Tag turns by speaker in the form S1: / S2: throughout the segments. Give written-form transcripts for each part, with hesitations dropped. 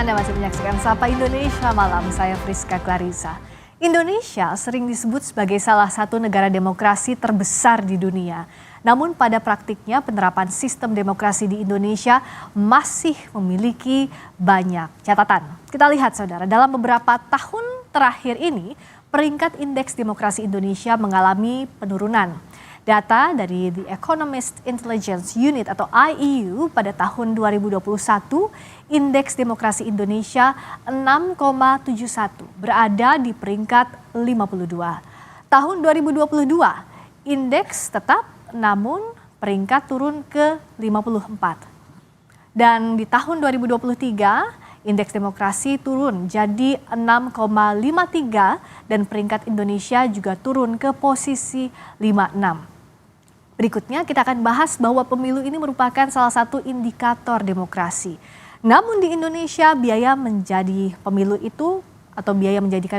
S1: Anda masih menyaksikan Sapa Indonesia Malam, saya Friska Clarissa. Indonesia sering disebut sebagai salah satu negara demokrasi terbesar di dunia. Namun pada praktiknya penerapan sistem demokrasi di Indonesia masih memiliki banyak catatan. Kita lihat saudara, dalam beberapa tahun terakhir ini peringkat indeks demokrasi Indonesia mengalami penurunan. Data dari The Economist Intelligence Unit atau IEU pada tahun 2021, indeks demokrasi Indonesia 6,71 berada di peringkat 52. Tahun 2022, indeks tetap namun peringkat turun ke 54. Dan di tahun 2023, indeks demokrasi turun jadi 6,53 dan peringkat Indonesia juga turun ke posisi 56. Berikutnya kita akan bahas bahwa pemilu ini merupakan salah satu indikator demokrasi. Namun di Indonesia biaya menjadikan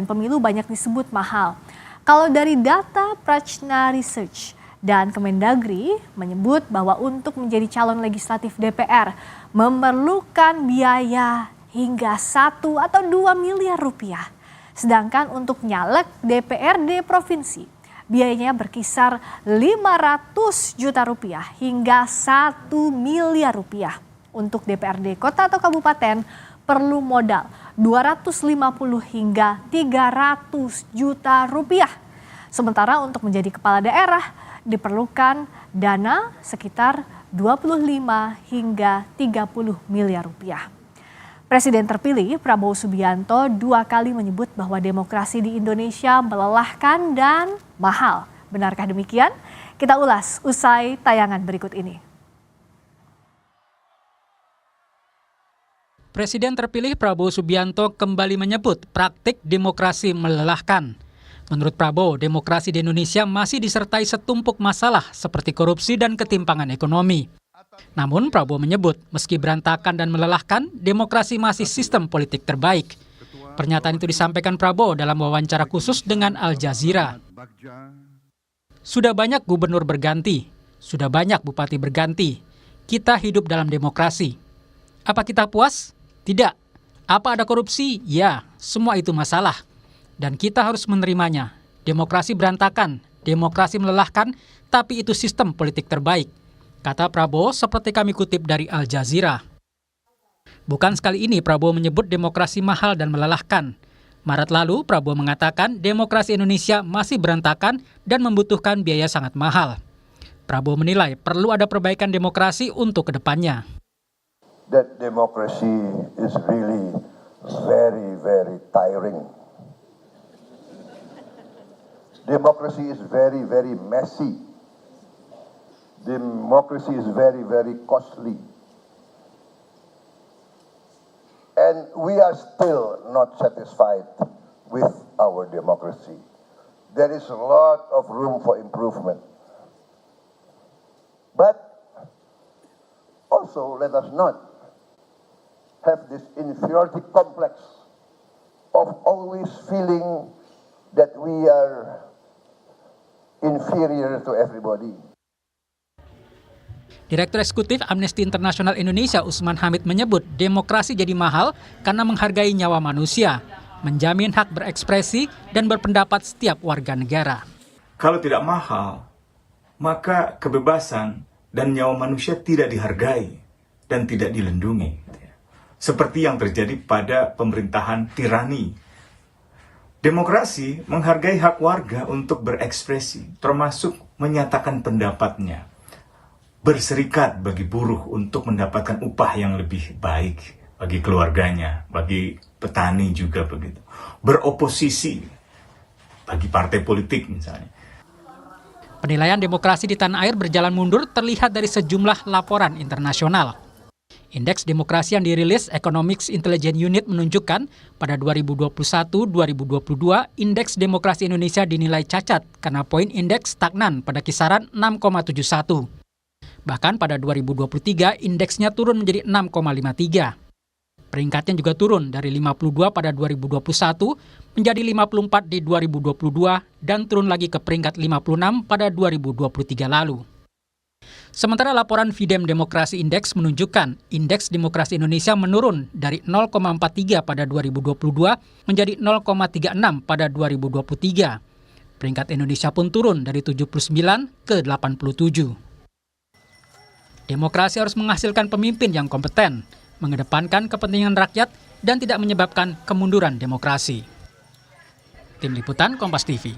S1: pemilu banyak disebut mahal. Kalau dari data Prajna Research dan Kemendagri menyebut bahwa untuk menjadi calon legislatif DPR memerlukan biaya hingga 1 atau 2 miliar rupiah. Sedangkan untuk nyalek DPRD provinsi biayanya berkisar 500 juta rupiah hingga 1 miliar rupiah. Untuk DPRD kota atau kabupaten perlu modal 250 hingga 300 juta rupiah. Sementara untuk menjadi kepala daerah diperlukan dana sekitar 25 hingga 30 miliar rupiah. Presiden terpilih Prabowo Subianto 2 kali menyebut bahwa demokrasi di Indonesia melelahkan dan mahal. Benarkah demikian? Kita ulas usai tayangan berikut ini.
S2: Presiden terpilih Prabowo Subianto kembali menyebut praktik demokrasi melelahkan. Menurut Prabowo, demokrasi di Indonesia masih disertai setumpuk masalah seperti korupsi dan ketimpangan ekonomi. Namun Prabowo menyebut meski berantakan dan melelahkan, demokrasi masih sistem politik terbaik. Pernyataan itu disampaikan Prabowo dalam wawancara khusus dengan Al Jazeera. Sudah banyak gubernur berganti, sudah banyak bupati berganti. Kita hidup dalam demokrasi. Apa kita puas? Tidak. Apa ada korupsi? Ya, semua itu masalah. Dan kita harus menerimanya. Demokrasi berantakan, demokrasi melelahkan, tapi itu sistem politik terbaik. Kata Prabowo seperti kami kutip dari Al Jazeera. Bukan sekali ini Prabowo menyebut demokrasi mahal dan melelahkan. Maret lalu Prabowo mengatakan demokrasi Indonesia masih berantakan dan membutuhkan biaya sangat mahal. Prabowo menilai perlu ada perbaikan demokrasi untuk kedepannya.
S3: That democracy is really very, very tiring. Democracy is very, very messy. Democracy is very, very costly. And we are still not satisfied with our democracy. There is a lot of room for improvement. But also let us not have this inferiority complex of always feeling that we are inferior to everybody.
S2: Direktur Eksekutif Amnesty International Indonesia Usman Hamid menyebut demokrasi jadi mahal karena menghargai nyawa manusia, menjamin hak berekspresi dan berpendapat setiap warga negara.
S4: Kalau tidak mahal, maka kebebasan dan nyawa manusia tidak dihargai dan tidak dilindungi. Seperti yang terjadi pada pemerintahan tirani. Demokrasi menghargai hak warga untuk berekspresi, termasuk menyatakan pendapatnya. Berserikat bagi buruh untuk mendapatkan upah yang lebih baik bagi keluarganya, bagi petani juga begitu. Beroposisi bagi partai politik misalnya.
S2: Penilaian demokrasi di tanah air berjalan mundur terlihat dari sejumlah laporan internasional. Indeks demokrasi yang dirilis Economist Intelligence Unit menunjukkan pada 2021-2022 indeks demokrasi Indonesia dinilai cacat karena poin indeks stagnan pada kisaran 6,71. Bahkan pada 2023 indeksnya turun menjadi 6,53. Peringkatnya juga turun dari 52 pada 2021 menjadi 54 di 2022 dan turun lagi ke peringkat 56 pada 2023 lalu. Sementara laporan Videm Demokrasi Index menunjukkan indeks demokrasi Indonesia menurun dari 0,43 pada 2022 menjadi 0,36 pada 2023. Peringkat Indonesia pun turun dari 79 ke 87. Demokrasi harus menghasilkan pemimpin yang kompeten, mengedepankan kepentingan rakyat, dan tidak menyebabkan kemunduran demokrasi. Tim Liputan Kompas TV.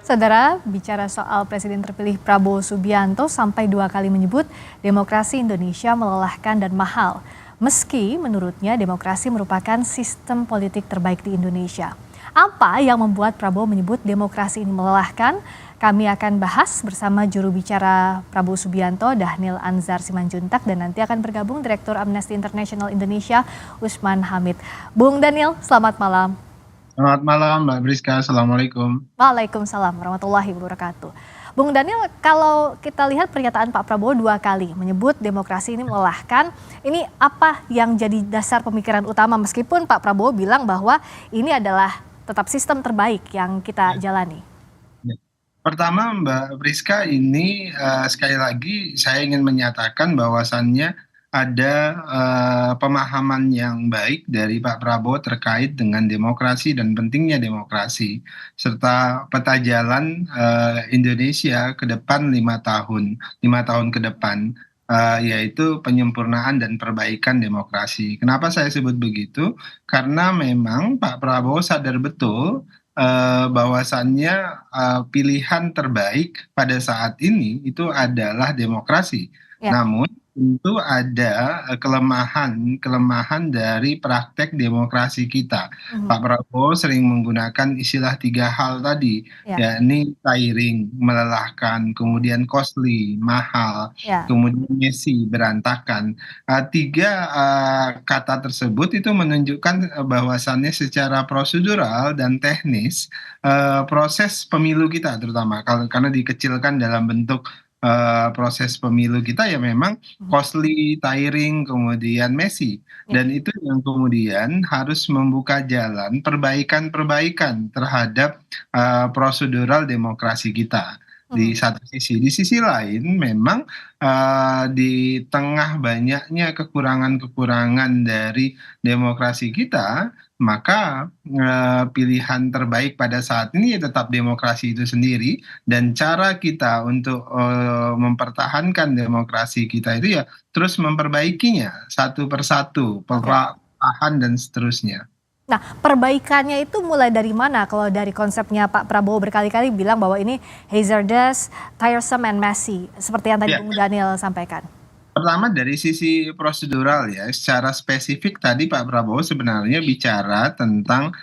S1: Saudara, bicara soal Presiden terpilih Prabowo Subianto sampai 2 kali menyebut demokrasi Indonesia melelahkan dan mahal. Meski menurutnya demokrasi merupakan sistem politik terbaik di Indonesia. Apa yang membuat Prabowo menyebut demokrasi ini melelahkan? Kami akan bahas bersama juru bicara Prabowo Subianto, Dhanil Anzar Simanjuntak, dan nanti akan bergabung Direktur Amnesty International Indonesia, Usman Hamid. Bung Dhanil, selamat malam.
S5: Selamat malam Mbak Priska, Assalamualaikum.
S1: Waalaikumsalam warahmatullahi wabarakatuh. Bung Dhanil, kalau kita lihat pernyataan Pak Prabowo 2 kali menyebut demokrasi ini melelahkan, ini apa yang jadi dasar pemikiran utama meskipun Pak Prabowo bilang bahwa ini adalah tetap sistem terbaik yang kita jalani?
S5: Pertama Mbak Priska, ini sekali lagi saya ingin menyatakan bahwasannya ada pemahaman yang baik dari Pak Prabowo terkait dengan demokrasi dan pentingnya demokrasi, serta peta jalan Indonesia ke depan 5 tahun ke depan, yaitu penyempurnaan dan perbaikan demokrasi. Kenapa saya sebut begitu? Karena memang Pak Prabowo sadar betul bahwasannya pilihan terbaik pada saat ini itu adalah demokrasi.
S1: Ya.
S5: Namun tentu ada kelemahan dari praktek demokrasi kita. Pak Prabowo sering menggunakan istilah 3 hal tadi,
S1: Ya.
S5: yakni tiring, melelahkan, kemudian costly, mahal,
S1: Ya.
S5: kemudian messy, berantakan. 3 kata tersebut itu menunjukkan bahwasannya secara prosedural dan teknis proses pemilu kita, terutama karena dikecilkan dalam bentuk proses pemilu kita, ya memang costly, tiring, kemudian messy. Dan itu yang kemudian harus membuka jalan perbaikan-perbaikan terhadap prosedural demokrasi kita. Di satu sisi, di sisi lain memang di tengah banyaknya kekurangan-kekurangan dari demokrasi kita, maka pilihan terbaik pada saat ini ya tetap demokrasi itu sendiri, dan cara kita untuk mempertahankan demokrasi kita itu ya terus memperbaikinya satu persatu, perlahan dan seterusnya.
S1: Nah, perbaikannya itu mulai dari mana? Kalau dari konsepnya Pak Prabowo berkali-kali bilang bahwa ini hazardous, tiresome, and messy, seperti yang tadi
S5: Ya.
S1: Bung Dhanil sampaikan.
S5: Pertama dari sisi prosedural ya, secara spesifik tadi Pak Prabowo sebenarnya bicara tentang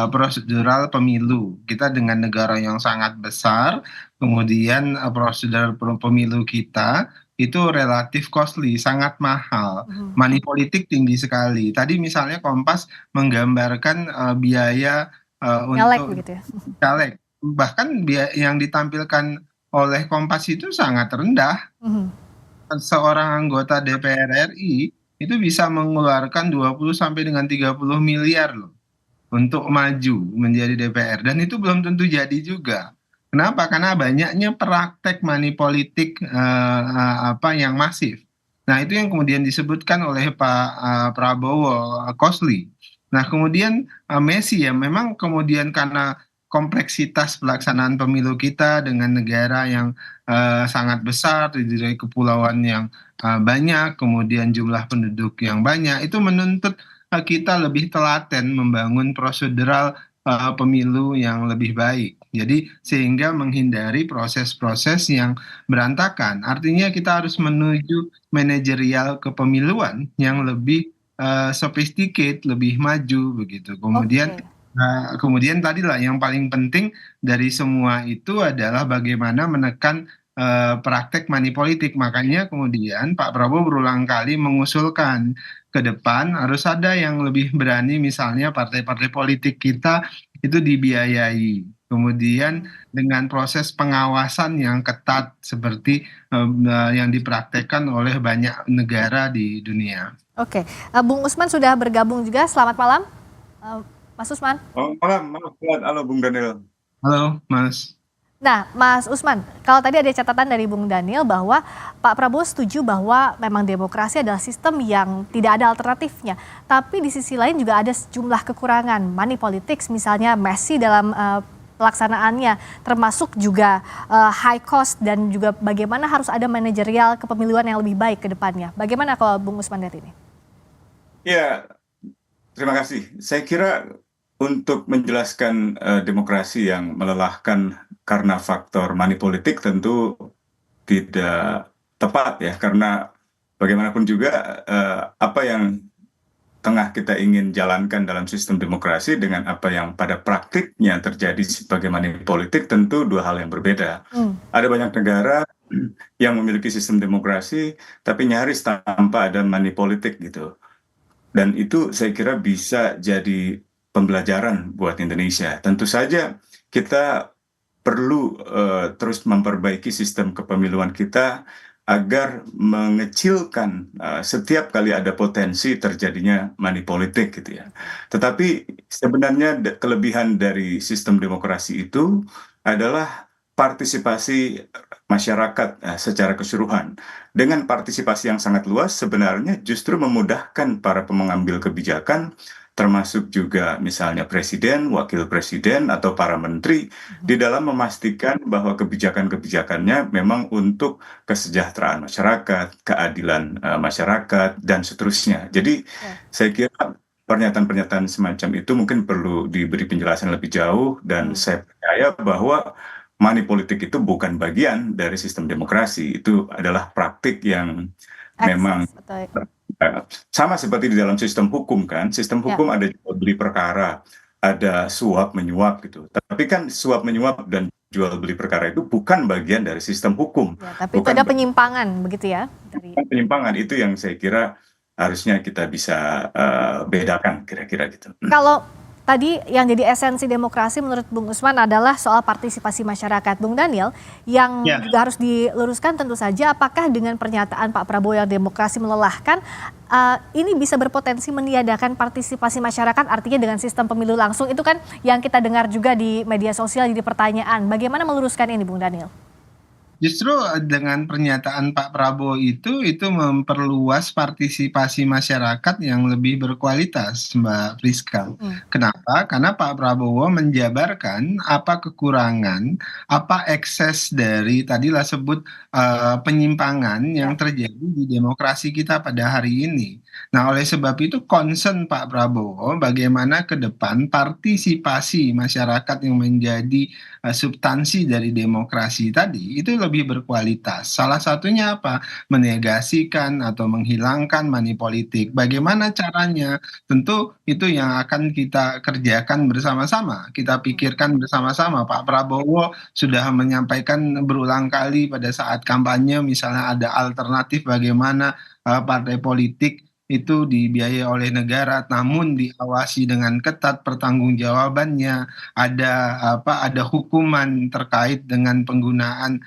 S5: prosedural pemilu. Kita dengan negara yang sangat besar, kemudian prosedural pemilu kita itu relatif costly, sangat mahal. Money politik tinggi sekali. Tadi misalnya Kompas menggambarkan biaya
S1: Nyalek
S5: untuk
S1: begitu ya.
S5: caleg. Bahkan biaya yang ditampilkan oleh Kompas itu sangat rendah. Seorang anggota DPR RI itu bisa mengeluarkan 20 sampai dengan 30 miliar loh untuk maju menjadi DPR, dan itu belum tentu jadi juga. Kenapa? Karena banyaknya praktek money politik yang masif. Nah, itu yang kemudian disebutkan oleh Pak Prabowo costly. Nah, kemudian Messi ya memang kemudian karena kompleksitas pelaksanaan pemilu kita dengan negara yang sangat besar, dari kepulauan yang banyak, kemudian jumlah penduduk yang banyak, itu menuntut kita lebih telaten membangun prosedural pemilu yang lebih baik. Jadi sehingga menghindari proses-proses yang berantakan. Artinya kita harus menuju manajerial kepemiluan yang lebih sophisticated, lebih maju begitu. Kemudian tadilah yang paling penting dari semua itu adalah bagaimana menekan praktek money politik. Makanya kemudian Pak Prabowo berulang kali mengusulkan ke depan harus ada yang lebih berani, misalnya partai-partai politik kita itu dibiayai. Kemudian dengan proses pengawasan yang ketat seperti yang dipraktekkan oleh banyak negara di dunia.
S1: Oke, Bung Usman sudah bergabung juga. Selamat malam, Mas Usman.
S6: Malam, Halo Bung Dhanil.
S5: Halo Mas.
S1: Nah, Mas Usman, kalau tadi ada catatan dari Bung Daniel bahwa Pak Prabowo setuju bahwa memang demokrasi adalah sistem yang tidak ada alternatifnya. Tapi di sisi lain juga ada sejumlah kekurangan, money politics misalnya Messi dalam pelaksanaannya, termasuk juga high cost dan juga bagaimana harus ada manajerial kepemiluan yang lebih baik ke depannya. Bagaimana kalau Bung Usman lihat ini?
S4: Ya, terima kasih. Saya kira untuk menjelaskan demokrasi yang melelahkan karena faktor money politik tentu tidak tepat ya, karena bagaimanapun juga apa yang tengah kita ingin jalankan dalam sistem demokrasi dengan apa yang pada praktiknya terjadi sebagai money politik tentu dua hal yang berbeda. Ada banyak negara yang memiliki sistem demokrasi tapi nyaris tanpa ada money politik gitu. Dan itu saya kira bisa jadi pembelajaran buat Indonesia. Tentu saja kita perlu terus memperbaiki sistem kepemiluan kita agar mengecilkan setiap kali ada potensi terjadinya money politik gitu ya. Tetapi sebenarnya kelebihan dari sistem demokrasi itu adalah partisipasi masyarakat secara keseluruhan. Dengan partisipasi yang sangat luas sebenarnya justru memudahkan para pengambil kebijakan termasuk juga misalnya presiden, wakil presiden, atau para menteri di dalam memastikan bahwa kebijakan-kebijakannya memang untuk kesejahteraan masyarakat, keadilan masyarakat, dan seterusnya. Jadi saya kira pernyataan-pernyataan semacam itu mungkin perlu diberi penjelasan lebih jauh dan saya percaya bahwa money politik itu bukan bagian dari sistem demokrasi, itu adalah praktik yang memang sama seperti di dalam sistem hukum kan, sistem hukum ada jual beli perkara, ada suap menyuap gitu. Tapi kan suap menyuap dan jual beli perkara itu bukan bagian dari sistem hukum.
S1: Ya, tapi itu ada penyimpangan begitu ya?
S4: Penyimpangan itu yang saya kira harusnya kita bisa bedakan kira-kira gitu.
S1: Kalau tadi yang jadi esensi demokrasi menurut Bung Usman adalah soal partisipasi masyarakat. Bung Daniel, yang juga harus diluruskan tentu saja apakah dengan pernyataan Pak Prabowo yang demokrasi melelahkan, ini bisa berpotensi meniadakan partisipasi masyarakat, artinya dengan sistem pemilu langsung, itu kan yang kita dengar juga di media sosial jadi pertanyaan. Bagaimana meluruskan ini Bung Daniel?
S5: Justru dengan pernyataan Pak Prabowo itu memperluas partisipasi masyarakat yang lebih berkualitas, Mbak Priska. Kenapa? Karena Pak Prabowo menjabarkan apa kekurangan, apa ekses dari tadilah sebut penyimpangan yang terjadi di demokrasi kita pada hari ini. Nah, oleh sebab itu concern Pak Prabowo bagaimana ke depan partisipasi masyarakat yang menjadi substansi dari demokrasi tadi itu lebih berkualitas. Salah satunya apa? Menegasikan atau menghilangkan money politik. Bagaimana caranya? Tentu itu yang akan kita kerjakan bersama-sama. Kita pikirkan bersama-sama. Pak Prabowo sudah menyampaikan berulang kali pada saat kampanye misalnya ada alternatif bagaimana partai politik itu dibiayai oleh negara namun diawasi dengan ketat pertanggungjawabannya, ada hukuman terkait dengan penggunaan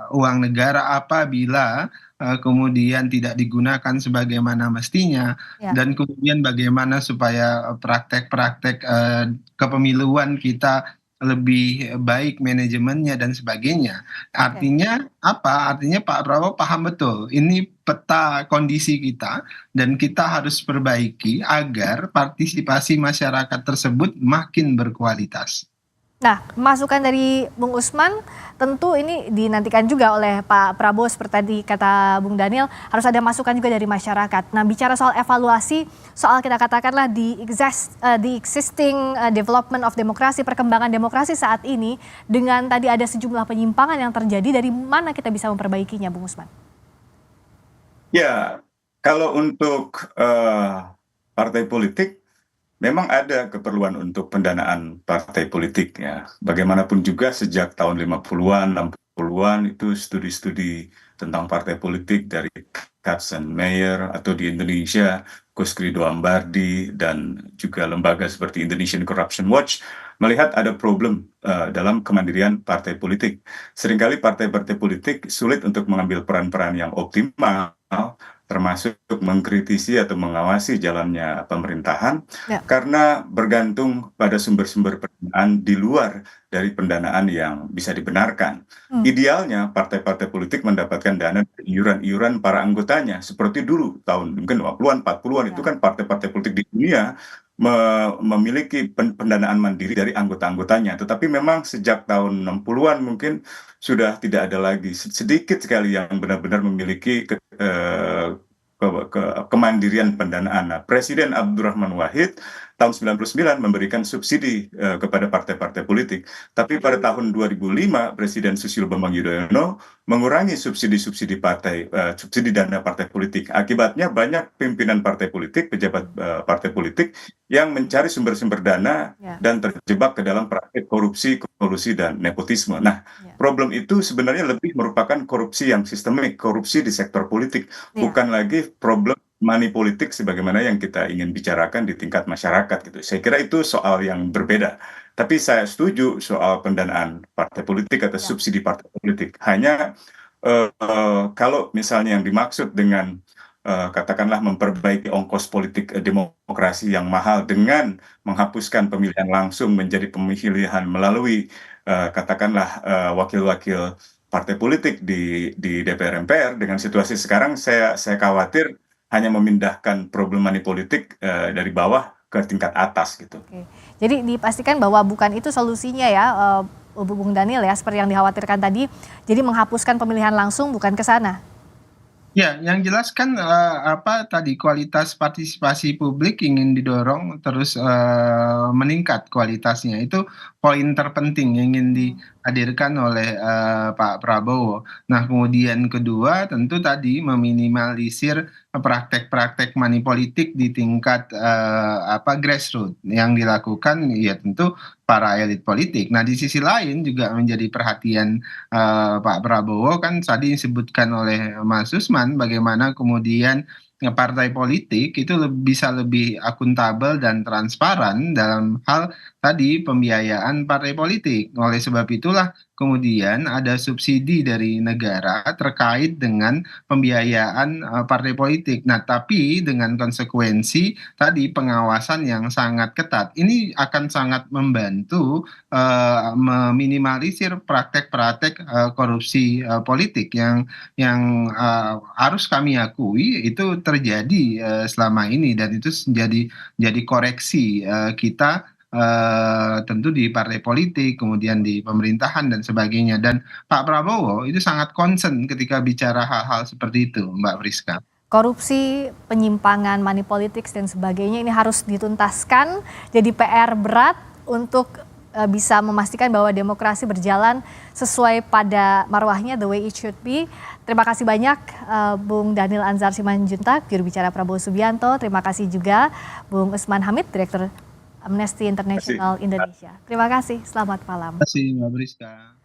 S5: uang negara apabila kemudian tidak digunakan sebagaimana mestinya, dan kemudian bagaimana supaya praktek-praktek kepemiluan kita lebih baik manajemennya dan sebagainya. Artinya apa? Artinya Pak Prabowo paham betul ini peta kondisi kita dan kita harus perbaiki agar partisipasi masyarakat tersebut makin berkualitas.
S1: Nah, masukan dari Bung Usman tentu ini dinantikan juga oleh Pak Prabowo seperti tadi kata Bung Daniel, harus ada masukan juga dari masyarakat. Nah, bicara soal evaluasi, soal kita katakanlah di existing development of demokrasi, perkembangan demokrasi saat ini dengan tadi ada sejumlah penyimpangan yang terjadi, dari mana kita bisa memperbaikinya, Bung Usman?
S4: Ya, kalau untuk partai politik memang ada keperluan untuk pendanaan partai politik ya. Bagaimanapun juga sejak tahun 50-an, 60-an itu studi-studi tentang partai politik dari Katzenmeier atau di Indonesia, Kuscrido Ambardi, dan juga lembaga seperti Indonesian Corruption Watch melihat ada problem dalam kemandirian partai politik. Seringkali partai-partai politik sulit untuk mengambil peran-peran yang optimal termasuk mengkritisi atau mengawasi jalannya pemerintahan,
S1: Ya.
S4: karena bergantung pada sumber-sumber pendanaan di luar dari pendanaan yang bisa dibenarkan. Idealnya partai-partai politik mendapatkan dana dari iuran-iuran para anggotanya, seperti dulu tahun mungkin 50-an, 40-an itu
S1: Ya.
S4: kan partai-partai politik di dunia memiliki pendanaan mandiri dari anggota-anggotanya. Tetapi memang sejak tahun 60-an mungkin sudah tidak ada lagi. Sedikit sekali yang benar-benar memiliki kemandirian pendanaan. Nah, Presiden Abdurrahman Wahid tahun 99 memberikan subsidi kepada partai-partai politik. Tapi pada tahun 2005 Presiden Susilo Bambang Yudhoyono mengurangi subsidi-subsidi subsidi dana partai politik. Akibatnya banyak pimpinan partai politik, pejabat partai politik yang mencari sumber-sumber dana
S1: Ya.
S4: dan terjebak ke dalam praktik korupsi, kolusi, dan nepotisme. Nah,
S1: Ya.
S4: problem itu sebenarnya lebih merupakan korupsi yang sistemik, korupsi di sektor politik,
S1: Ya.
S4: bukan lagi problem money politik sebagaimana yang kita ingin bicarakan di tingkat masyarakat gitu. Saya kira itu soal yang berbeda. Tapi saya setuju soal pendanaan partai politik atau
S1: Ya.
S4: subsidi partai politik. Hanya kalau misalnya yang dimaksud dengan katakanlah memperbaiki ongkos politik demokrasi yang mahal dengan menghapuskan pemilihan langsung menjadi pemilihan melalui katakanlah wakil-wakil partai politik di DPR MPR, dengan situasi sekarang saya khawatir hanya memindahkan problem money politik dari bawah ke tingkat atas gitu.
S1: Oke. Jadi dipastikan bahwa bukan itu solusinya ya, Bung Daniel ya, seperti yang dikhawatirkan tadi. Jadi menghapuskan pemilihan langsung bukan ke sana.
S5: Ya, yang jelas kan apa tadi kualitas partisipasi publik ingin didorong terus meningkat kualitasnya. Itu poin terpenting yang ingin dihadirkan oleh Pak Prabowo. Nah, kemudian kedua tentu tadi meminimalisir praktek-praktek money politik di tingkat apa grassroots yang dilakukan ya tentu para elit politik. Nah, di sisi lain juga menjadi perhatian Pak Prabowo kan tadi disebutkan oleh Mas Usman bagaimana kemudian partai politik itu bisa lebih akuntabel dan transparan dalam hal tadi pembiayaan partai politik. Oleh sebab itulah kemudian ada subsidi dari negara terkait dengan pembiayaan partai politik. Nah, tapi dengan konsekuensi tadi pengawasan yang sangat ketat. Ini akan sangat membantu meminimalisir praktek-praktek korupsi politik yang harus kami akui itu terjadi selama ini, dan itu jadi koreksi kita tentu di partai politik, kemudian di pemerintahan dan sebagainya. Dan Pak Prabowo itu sangat concern ketika bicara hal-hal seperti itu, Mbak Friska.
S1: Korupsi, penyimpangan, money politics dan sebagainya ini harus dituntaskan. Jadi PR berat untuk bisa memastikan bahwa demokrasi berjalan sesuai pada marwahnya, the way it should be. Terima kasih banyak Bung Daniel Anzar Simanjuntak, juru bicara Prabowo Subianto. Terima kasih juga Bung Usman Hamid, Direktur Amnesty International Indonesia. Terima kasih, selamat malam.
S5: Terima kasih Mbak Friska.